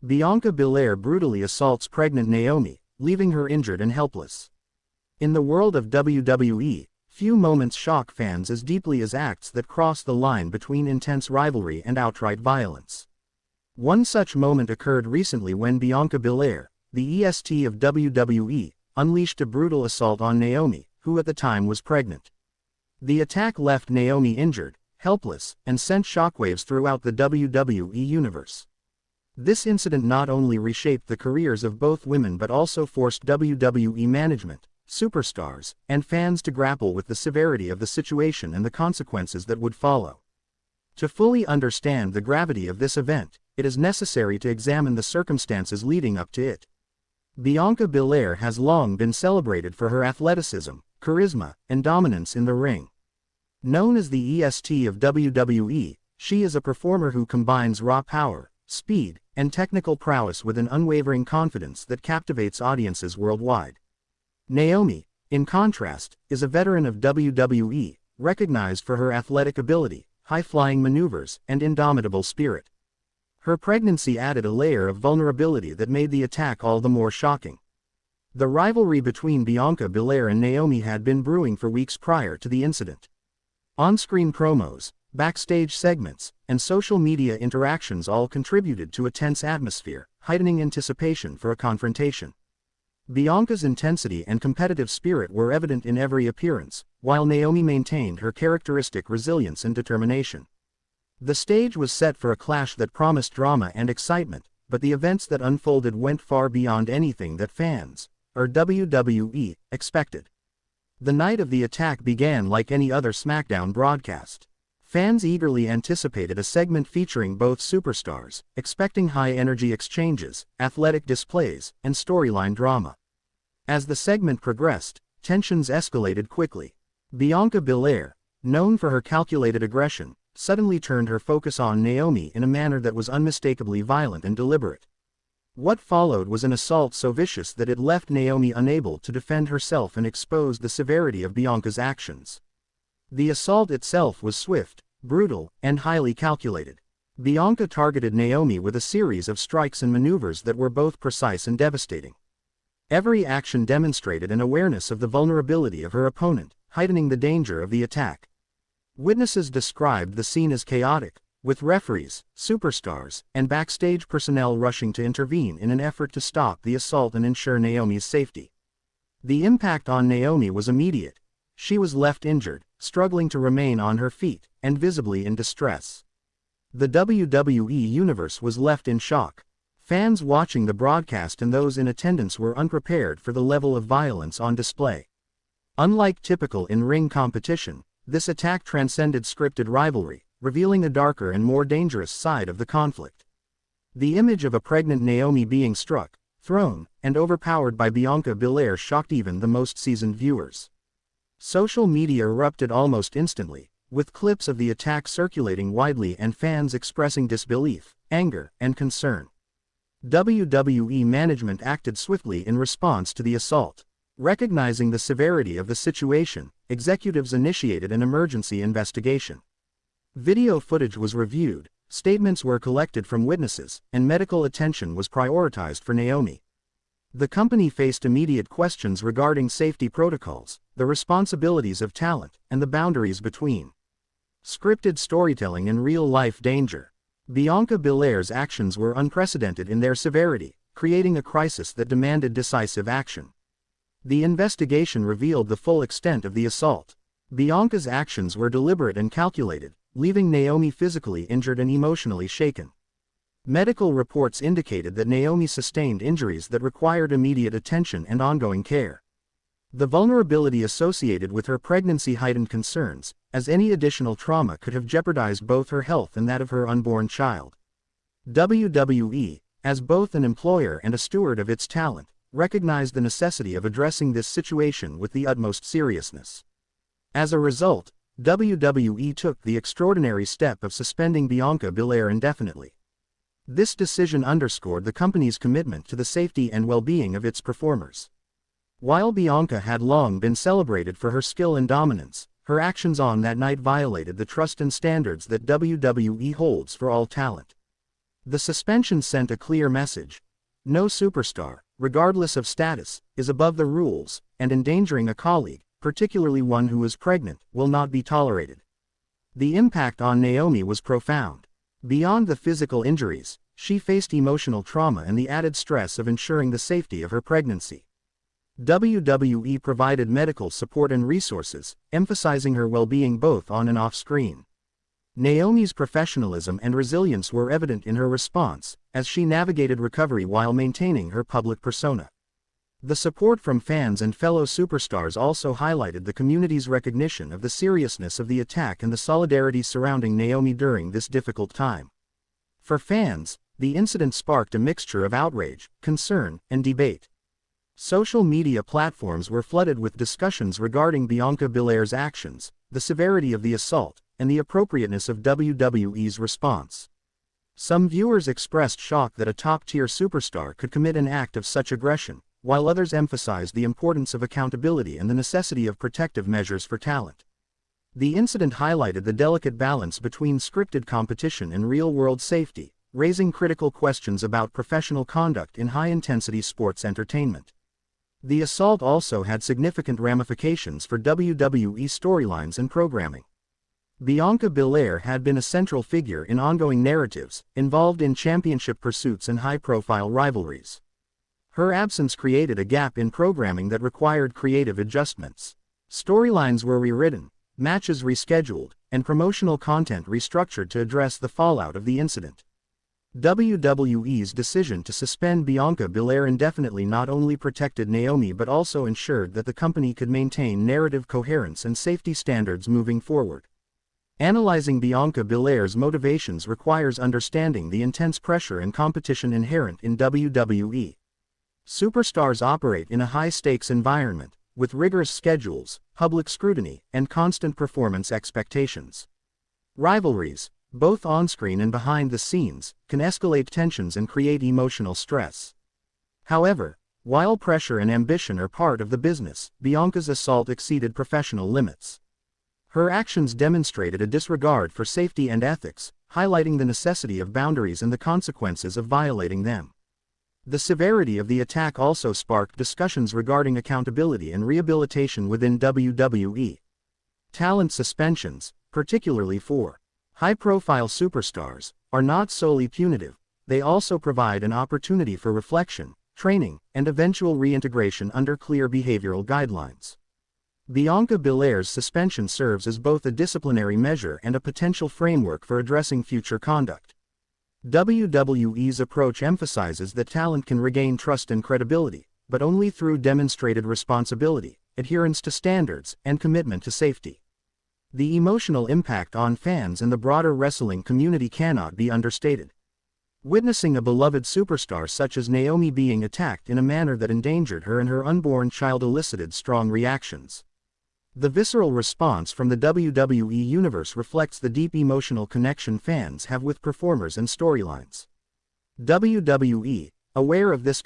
Bianca Belair brutally assaults pregnant Naomi, leaving her injured and helpless. In the world of WWE, few moments shock fans as deeply as acts that cross the line between intense rivalry and outright violence. One such moment occurred recently when Bianca Belair, the EST of WWE, unleashed a brutal assault on Naomi, who at the time was pregnant. The attack left Naomi injured, helpless, and sent shockwaves throughout the WWE universe. This incident not only reshaped the careers of both women but also forced WWE management, superstars, and fans to grapple with the severity of the situation and the consequences that would follow. To fully understand the gravity of this event, it is necessary to examine the circumstances leading up to it. Bianca Belair has long been celebrated for her athleticism, charisma, and dominance in the ring. Known as the EST of WWE, she is a performer who combines raw power, speed, and technical prowess with an unwavering confidence that captivates audiences worldwide. Naomi, in contrast, is a veteran of WWE, recognized for her athletic ability, high-flying maneuvers, and indomitable spirit. Her pregnancy added a layer of vulnerability that made the attack all the more shocking. The rivalry between Bianca Belair and Naomi had been brewing for weeks prior to the incident. On-screen promos, backstage segments, and social media interactions all contributed to a tense atmosphere, heightening anticipation for a confrontation. Bianca's intensity and competitive spirit were evident in every appearance, while Naomi maintained her characteristic resilience and determination. The stage was set for a clash that promised drama and excitement, but the events that unfolded went far beyond anything that fans, or WWE, expected. The night of the attack began like any other SmackDown broadcast. Fans eagerly anticipated a segment featuring both superstars, expecting high-energy exchanges, athletic displays, and storyline drama. As the segment progressed, tensions escalated quickly. Bianca Belair, known for her calculated aggression, suddenly turned her focus on Naomi in a manner that was unmistakably violent and deliberate. What followed was an assault so vicious that it left Naomi unable to defend herself and exposed the severity of Bianca's actions. The assault itself was swift, brutal, and highly calculated. Bianca targeted Naomi with a series of strikes and maneuvers that were both precise and devastating. Every action demonstrated an awareness of the vulnerability of her opponent, heightening the danger of the attack. Witnesses described the scene as chaotic, with referees, superstars, and backstage personnel rushing to intervene in an effort to stop the assault and ensure Naomi's safety. The impact on Naomi was immediate. She was left injured, struggling to remain on her feet, and visibly in distress. The WWE universe was left in shock. Fans watching the broadcast and those in attendance were unprepared for the level of violence on display. Unlike typical in-ring competition, this attack transcended scripted rivalry, revealing a darker and more dangerous side of the conflict. The image of a pregnant Naomi being struck, thrown, and overpowered by Bianca Belair shocked even the most seasoned viewers. Social media erupted almost instantly, with clips of the attack circulating widely and fans expressing disbelief, anger, and concern. WWE management acted swiftly in response to the assault. Recognizing the severity of the situation, executives initiated an emergency investigation. Video footage was reviewed, statements were collected from witnesses, and medical attention was prioritized for Naomi. The company faced immediate questions regarding safety protocols, the responsibilities of talent, and the boundaries between scripted storytelling and real-life danger. Bianca Belair's actions were unprecedented in their severity, creating a crisis that demanded decisive action. The investigation revealed the full extent of the assault. Bianca's actions were deliberate and calculated, leaving Naomi physically injured and emotionally shaken. Medical reports indicated that Naomi sustained injuries that required immediate attention and ongoing care. The vulnerability associated with her pregnancy heightened concerns, as any additional trauma could have jeopardized both her health and that of her unborn child. WWE, as both an employer and a steward of its talent, recognized the necessity of addressing this situation with the utmost seriousness. As a result, WWE took the extraordinary step of suspending Bianca Belair indefinitely. This decision underscored the company's commitment to the safety and well-being of its performers. While Bianca had long been celebrated for her skill and dominance, her actions on that night violated the trust and standards that WWE holds for all talent. The suspension sent a clear message. No superstar, regardless of status, is above the rules, and endangering a colleague, particularly one who is pregnant, will not be tolerated. The impact on Naomi was profound. Beyond the physical injuries, she faced emotional trauma and the added stress of ensuring the safety of her pregnancy. WWE provided medical support and resources, emphasizing her well-being both on and off screen. Naomi's professionalism and resilience were evident in her response, as she navigated recovery while maintaining her public persona. The support from fans and fellow superstars also highlighted the community's recognition of the seriousness of the attack and the solidarity surrounding Naomi during this difficult time. For fans, the incident sparked a mixture of outrage, concern, and debate. Social media platforms were flooded with discussions regarding Bianca Belair's actions, the severity of the assault, and the appropriateness of WWE's response. Some viewers expressed shock that a top-tier superstar could commit an act of such aggression, while others emphasized the importance of accountability and the necessity of protective measures for talent. The incident highlighted the delicate balance between scripted competition and real-world safety, raising critical questions about professional conduct in high-intensity sports entertainment. The assault also had significant ramifications for WWE storylines and programming. Bianca Belair had been a central figure in ongoing narratives, involved in championship pursuits and high-profile rivalries. Her absence created a gap in programming that required creative adjustments. Storylines were rewritten, matches rescheduled, and promotional content restructured to address the fallout of the incident. WWE's decision to suspend Bianca Belair indefinitely not only protected Naomi but also ensured that the company could maintain narrative coherence and safety standards moving forward. Analyzing Bianca Belair's motivations requires understanding the intense pressure and competition inherent in WWE. Superstars operate in a high-stakes environment, with rigorous schedules, public scrutiny, and constant performance expectations. Rivalries, both on-screen and behind the scenes, can escalate tensions and create emotional stress. However, while pressure and ambition are part of the business, Bianca's assault exceeded professional limits. Her actions demonstrated a disregard for safety and ethics, highlighting the necessity of boundaries and the consequences of violating them. The severity of the attack also sparked discussions regarding accountability and rehabilitation within WWE. Talent suspensions, particularly for high-profile superstars, are not solely punitive, they also provide an opportunity for reflection, training, and eventual reintegration under clear behavioral guidelines. Bianca Belair's suspension serves as both a disciplinary measure and a potential framework for addressing future conduct. WWE's approach emphasizes that talent can regain trust and credibility, but only through demonstrated responsibility, adherence to standards, and commitment to safety. The emotional impact on fans and the broader wrestling community cannot be understated. Witnessing a beloved superstar such as Naomi being attacked in a manner that endangered her and her unborn child elicited strong reactions. The visceral response from the WWE universe reflects the deep emotional connection fans have with performers and storylines. WWE, aware of this